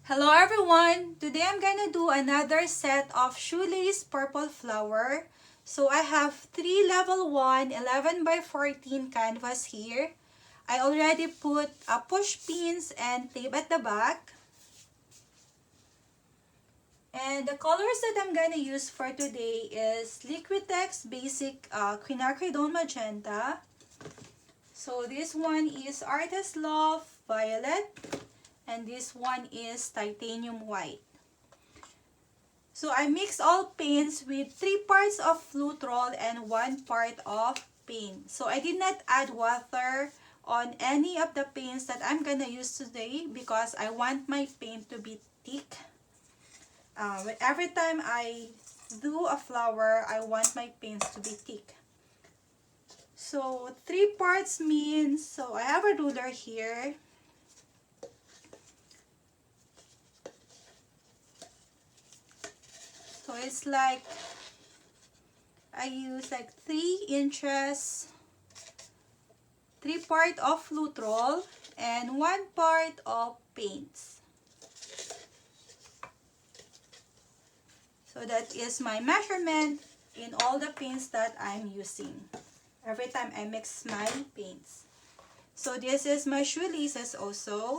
Hello everyone! Today I'm gonna do another set of shoelace purple flower. So I have 3 level 1 11 by 14 canvas here. I already put push pins and tape at the back. And the colors that I'm gonna use for today is Liquitex Basic Quinacridone Magenta. So this one is Artist Love Violet. And this one is Titanium White. So I mix all paints with 3 parts of Flutrol and 1 part of paint. So I did not add water on any of the paints that I'm gonna use today because I want my paint to be thick. Every time I do a flower, I want my paints to be thick. So 3 parts means, so I have a ruler here. So it's like, I use like 3 inches, 3 part of Flutrol, and 1 part of paints. So that is my measurement in all the paints that I'm using every time I mix my paints. So this is my shoelaces also.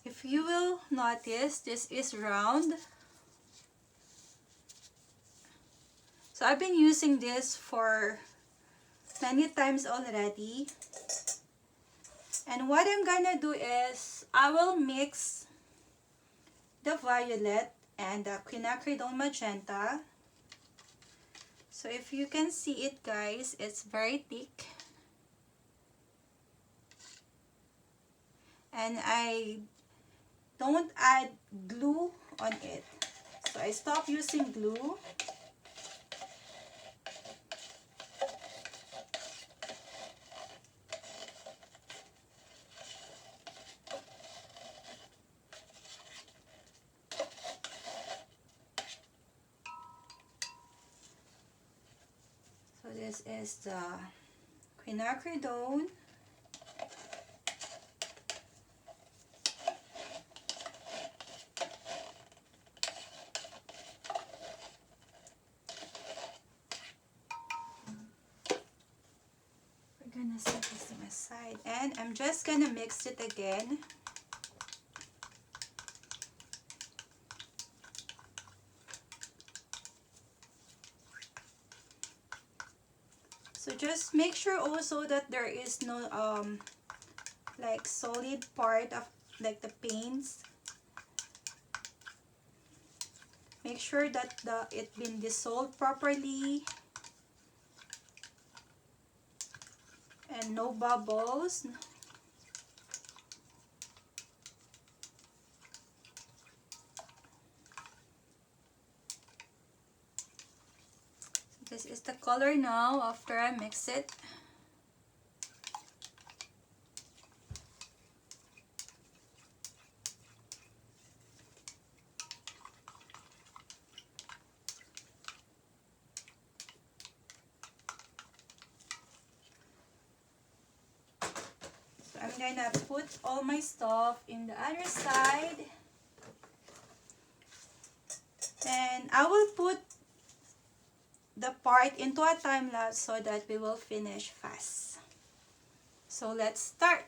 If you will notice, this is round. So I've been using this for many times already. And what I'm gonna do is, I will mix the violet and the quinacridone magenta. So if you can see it, guys, it's very thick. And I don't add glue on it. So I stopped using glue. So this is the quinacridone. Gonna set this to my side, and I'm just gonna mix it again. So just make sure also that there is no like solid part of like the paints. Make sure that it been dissolved properly. And no bubbles. This is the color now after I mix it. I'm gonna put all my stuff in the other side, and I will put the part into a time lapse so that we will finish fast. So let's start.